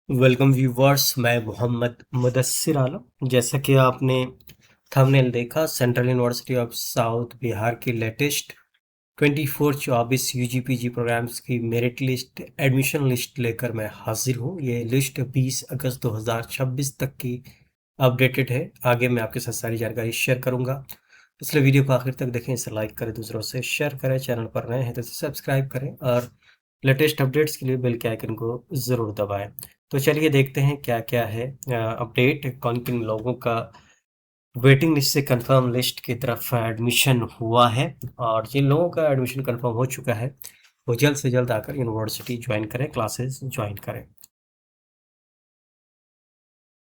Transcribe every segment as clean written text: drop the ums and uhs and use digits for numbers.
Welcome viewers. मैं मोहम्मद मुदस्सिर आलम। जैसा कि आपने थंबनेल देखा, central university of south Bihar की लेटेस्ट 24-24 यूजीपीजी प्रोग्राम्स की मेरिट लिस्ट, एडमिशन लिस्ट लेकर मैं हाजिर हूँ। ये लिस्ट 20 अगस्त 2026 तक की अपडेटेड है। आगे मैं आपके साथ सारी जानकारी शेयर करूँगा, इसलिए वीडियो को आखिर तक देखें। इसे लाइक करें, दूसरों से शेयर करें, चैनल पर नए हैं तो इसे सब्सक्राइब करें और लेटेस्ट अपडेट्स के लिए बेल के आइकन को ज़रूर दबाएं। तो चलिए देखते हैं क्या क्या है अपडेट, कौन किन लोगों का वेटिंग लिस्ट से कंफर्म लिस्ट की तरफ एडमिशन हुआ है, और जिन लोगों का एडमिशन कंफर्म हो चुका है वो जल्द से जल्द आकर यूनिवर्सिटी ज्वाइन करें, क्लासेस ज्वाइन करें।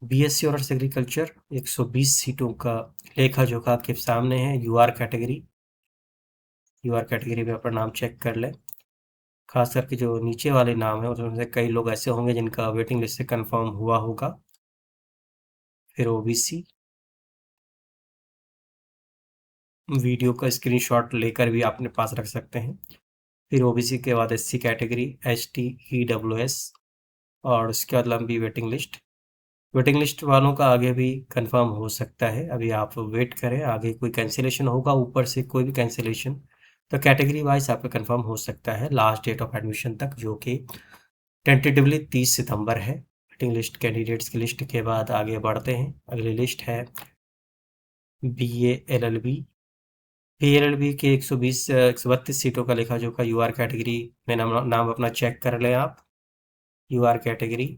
बीएससी ऑनर्स एग्रीकल्चर 120 सीटों का लेखा जोखा आपके सामने है। यूआर कैटेगरी में अपना नाम चेक कर लें। खास करके जो नीचे वाले नाम है उसमें से कई लोग ऐसे होंगे जिनका वेटिंग लिस्ट से कंफर्म हुआ होगा। फिर ओबीसी, वीडियो का स्क्रीनशॉट लेकर भी अपने पास रख सकते हैं। फिर ओबीसी के बाद एससी कैटेगरी, एसटी, ईडब्ल्यूएस, और उसके बाद लंबी वेटिंग लिस्ट। वेटिंग लिस्ट वालों का आगे भी कंफर्म हो सकता है, अभी आप वेट करें। आगे कोई कैंसिलेशन होगा, ऊपर से कोई भी कैंसिलेशन, तो कैटेगरी वाइज आपका कंफर्म हो सकता है लास्ट डेट ऑफ एडमिशन तक, जो कि टेंटेटिवली 30 सितंबर है। वेटिंग लिस्ट कैंडिडेट्स की लिस्ट के बाद आगे बढ़ते हैं। अगली लिस्ट है बीए एलएलबी। बीएलएलबी के 120 132 सीटों का लेखा जोखा यूआर कैटेगरी में नाम अपना चेक कर लें आप। यूआर कैटेगरी,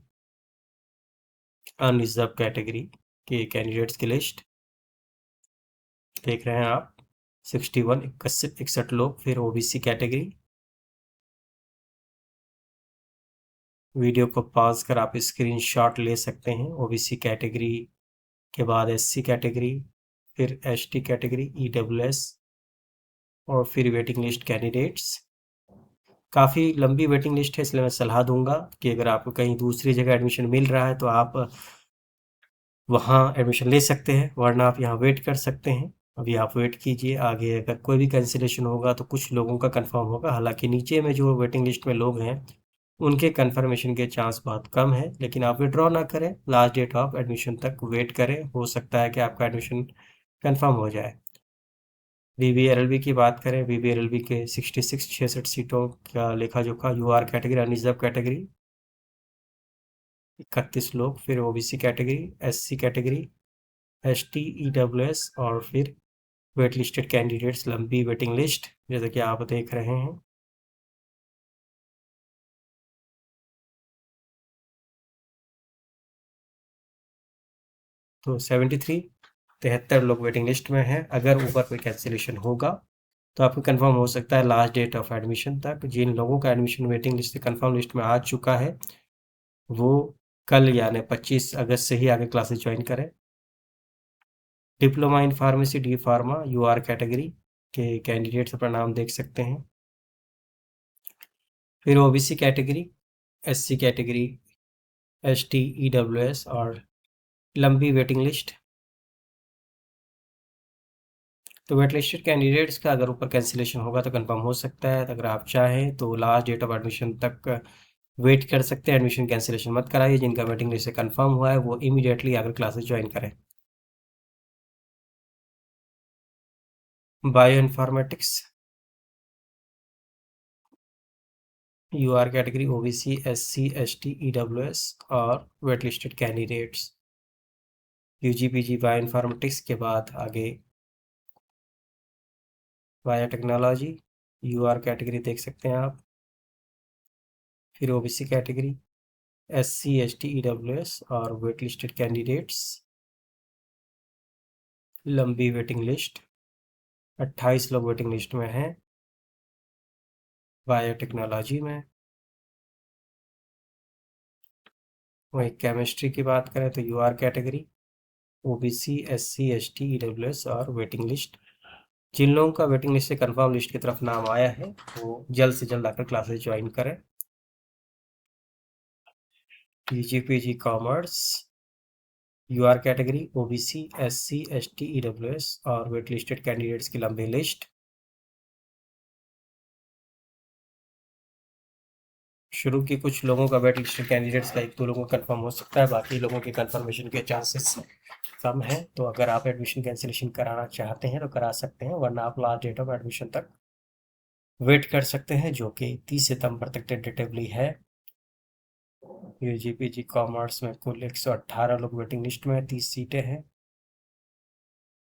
अनरिजर्व कैटेगरी के कैंडिडेट्स की लिस्ट देख रहे हैं आप। 61 लोग। फिर ओबीसी कैटेगरी, वीडियो को पॉज कर आप स्क्रीनशॉट ले सकते हैं। ओबीसी कैटेगरी के बाद एससी कैटेगरी, फिर एसटी कैटेगरी, ईडब्ल्यूएस, और फिर वेटिंग लिस्ट कैंडिडेट्स। काफ़ी लंबी वेटिंग लिस्ट है, इसलिए मैं सलाह दूंगा कि अगर आपको कहीं दूसरी जगह एडमिशन मिल रहा है तो आप वहाँ एडमिशन ले सकते हैं, वरना आप यहाँ वेट कर सकते हैं। अभी आप वेट कीजिए, आगे अगर कोई भी कैंसिलेशन होगा तो कुछ लोगों का कंफर्म होगा। हालांकि नीचे में जो वेटिंग लिस्ट में लोग हैं उनके कंफर्मेशन के चांस बहुत कम है, लेकिन आप विड्रॉ ना करें, लास्ट डेट ऑफ एडमिशन तक वेट करें। हो सकता है कि आपका एडमिशन कंफर्म हो जाए। बीबीआरएलबी की बात करें, बीबीआरएलबी के 66 सीटों का लेखा जोखा यूआर कैटेगरी, अनरिजर्व कैटेगरी 31 लोग। फिर OBC category, SC category, ST, EWS, और फिर वेट लिस्टेड कैंडिडेट्स, लंबी वेटिंग लिस्ट जैसे कि आप देख रहे हैं। तो 73 लोग वेटिंग लिस्ट में हैं। अगर ऊपर कोई कैंसिलेशन होगा तो आपको कंफर्म हो सकता है लास्ट डेट ऑफ एडमिशन तक। जिन लोगों का एडमिशन वेटिंग लिस्ट से कंफर्म लिस्ट में आ चुका है वो कल यानी 25 अगस्त से ही आगे क्लासेस ज्वाइन करें। Diploma in pharmacy, D pharma, UR category के कैंडिडेट्स अपना नाम देख सकते हैं। फिर OBC category, SC category, ST, EWS, और लंबी वेटिंग लिस्ट। तो वेट लिस्टेड कैंडिडेट्स का अगर ऊपर कैंसिलेशन होगा तो कंफर्म हो सकता है। तो अगर आप चाहें तो लास्ट डेट ऑफ एडमिशन तक वेट कर सकते हैं। एडमिशन कैंसिलेशन मत कराइए। जिनका वेटिंग लिस्ट से कंफर्म हुआ है वो इमीडिएटली आकर क्लासेस ज्वाइन करें। Bioinformatics, UR category, OBC, SC, ST, EWS, और wait listed candidates. UG PG bioinformatics के बाद आगे बायोटेक्नोलॉजी, यूआर कैटेगरी देख सकते हैं आप। फिर OBC category, SC, ST, EWS, और वेट लिस्टेड कैंडिडेट्स, लंबी वेटिंग लिस्ट। 28 लोग वेटिंग लिस्ट में हैं बायोटेक्नोलॉजी में। वहीं केमिस्ट्री की बात करें तो UR category, OBC, SC, ST, EWS, और वेटिंग लिस्ट। जिन लोगों का वेटिंग लिस्ट से कंफर्म लिस्ट की तरफ नाम आया है वो जल्द से जल्द आकर क्लासेस ज्वाइन करें। PG PG commerce, UR category, OBC, SC, ST, EWS, और वेट लिस्टेड कैंडिडेट्स की लंबी लिस्ट। शुरू के कुछ लोगों का वेट लिस्ट कैंडिडेट्स का 1-2 लोगों का कंफर्म हो सकता है, बाकी लोगों के कंफर्मेशन के चांसेस कम है। तो अगर आप एडमिशन कैंसिलेशन कराना चाहते हैं तो करा सकते हैं, वरना आप लास्ट डेट ऑफ एडमिशन तक वेट कर सकते हैं, जो कि 30 सितंबर तक टेंटेटिवली है। यूजी पीजी कॉमर्स में कुल 118 लोग वेटिंग लिस्ट में, 30 सीटें हैं।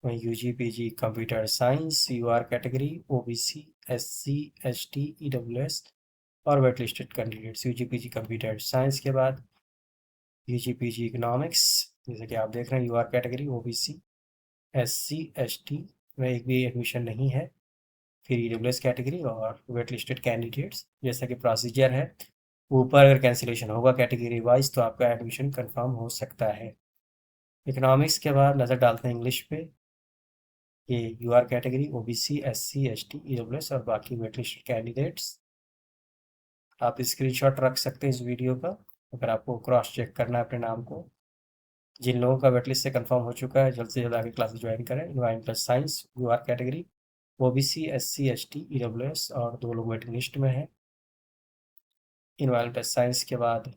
वहीं UG PG computer science UR category, OBC, SC, ST, EWS और wait listed candidates. UG PG computer science के बाद यूजी पीजी इकोनॉमिक्स, जैसे कि आप देख रहे हैं, UR category, OBC, SC, ST में एक भी एडमिशन नहीं है। फिर ईडब्ल्यूएस कैटेगरी और वेट लिस्टेड कैंडिडेट्स। जैसा कि प्रोसीजर है, ऊपर अगर कैंसिलेशन होगा कैटेगरी वाइज तो आपका एडमिशन कंफर्म हो सकता है। इकोनॉमिक्स के बाद नज़र डालते हैं इंग्लिश पे। ये UR category, OBC, SC, ST, EWS और बाकी वेट लिस्टेड कैंडिडेट्स। आप स्क्रीनशॉट रख सकते हैं इस वीडियो का, अगर आपको क्रॉस चेक करना है अपने नाम को। जिन लोगों का वेट लिस्ट से कंफर्म हो चुका है, जल्द से जल्द आगे क्लासेस ज्वाइन करें। Environmental science UR category, OBC, SC, ST, EWS और 2 लोग वेटिंग लिस्ट में हैं। इन्वायरमेंटल साइंस के बाद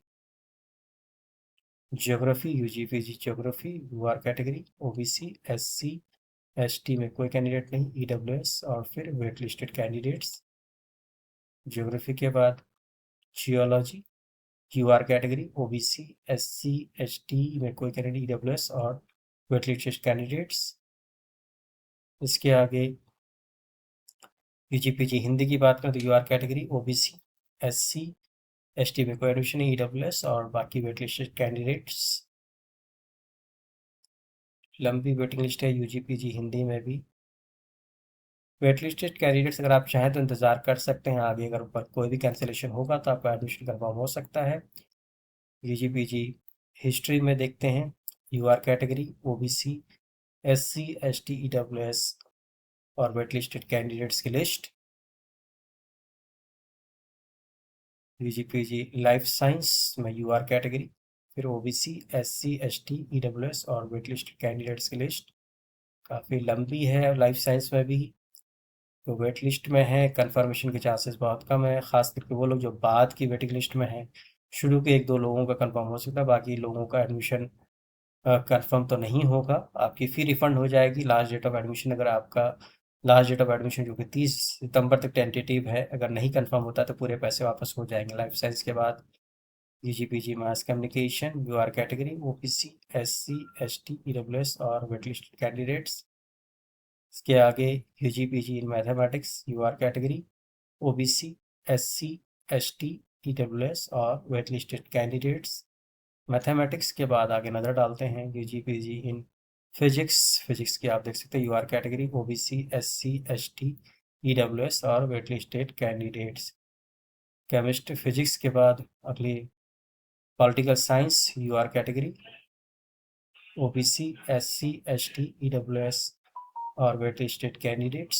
geography, UG PG geography, UR category, OBC, SC, ST में कोई कैंडिडेट नहीं, ईडब्ल्यूएस और फिर वेट लिस्टेड कैंडिडेट्स। ज्योग्राफी के बाद geology, UR category, OBC, SC, ST में कोई कैंडिडेट, ईडब्ल्यूएस और वेट लिस्टेड कैंडिडेट्स। इसके आगे यूजी पीजी हिंदी की बात करें तो UR category, OBC, SC, ST में कोई एडमिशन नहीं, ईडब्ल्यूएस और बाकी वेट लिस्टेड कैंडिडेट्स। लंबी वेटिंग लिस्ट है यूजी पीजी हिंदी में भी। वेट लिस्टेड कैंडिडेट्स अगर आप चाहें तो इंतज़ार कर सकते हैं, आगे अगर ऊपर कोई भी कैंसिलेशन होगा तो आपका एडमिशन कंफर्म हो सकता है। यूजी पीजी हिस्ट्री में देखते हैं, UR category, OBC, SC, ST, EWS और वेट लिस्टेड कैंडिडेट्स की list. UG PG life science में यूआर कैटेगरी, फिर ओबीसी, एससी, एसटी, ईडब्ल्यूएस और वेट लिस्टेड कैंडिडेट्स की लिस्ट काफ़ी लंबी है। लाइफ साइंस में भी तो वेट लिस्ट में है, कंफर्मेशन के चांसेस बहुत कम है, खास करके वो लोग जो बाद की वेटिंग लिस्ट में हैं। शुरू के 1-2 लोगों का कंफर्म हो सकता है, बाकी लोगों का एडमिशन कंफर्म तो नहीं होगा। आपकी फ़ी रिफ़ंड हो जाएगी लास्ट डेट ऑफ एडमिशन, अगर आपका लास्ट डेट ऑफ एडमिशन जो कि 30 सितंबर तक टेंटेटिव है, अगर नहीं कंफर्म होता तो पूरे पैसे वापस हो जाएंगे। लाइफ साइंस के बाद UG PG mass communication, UR category, OBC, SC, ST, EWS और वेट लिस्ट कैंडिडेट्स। इसके आगे UG PG in mathematics, UR category, OBC, SC, ST, EWS और वेट लिस्टेड कैंडिडेट्स। मैथमेटिक्स के बाद आगे नज़र डालते हैं UG PG in physics. Physics की आप देख सकते हैं, UR category, OBC, SC, ST, EWS और wait listed candidates. Chemistry physics के बाद अगली political science, UR category, OBC, SC, ST, EWS और वेट लिस्टेड कैंडिडेट्स।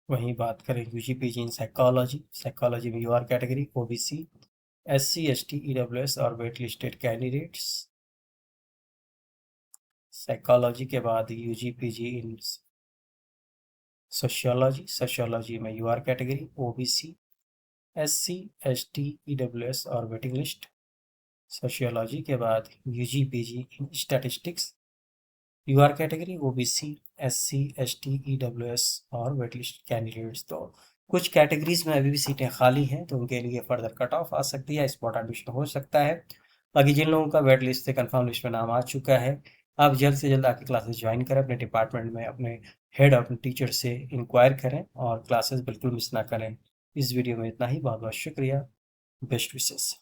वहीं बात करें UG PG in psychology, psychology में UR category, OBC, SC, ST, EWS और वेट लिस्टेड कैंडिडेट्स। साइकोलॉजी के बाद UG PG in sociology, sociology में UR category, OBC, SC, ST, EWS और वेटिंग लिस्ट। सोशियोलॉजी के बाद UG PG in statistics, UR category, OBC, SC, ST, EWS और wait list candidates. तो कुछ categories में अभी भी सीटें खाली हैं, तो उनके लिए फर्दर कट ऑफ आ सकती है, स्पॉट एडमिशन हो सकता है। बाकी जिन लोगों का वेट लिस्ट से कंफर्म लिस्ट में नाम आ चुका है, आप जल्द से जल्द आके क्लासेस ज्वाइन करें, अपने डिपार्टमेंट में अपने हेड और अपने टीचर से इंक्वायर करें और क्लासेस बिल्कुल मिस ना करें। इस वीडियो में इतना ही, बहुत बहुत शुक्रिया, बेस्ट विशेस।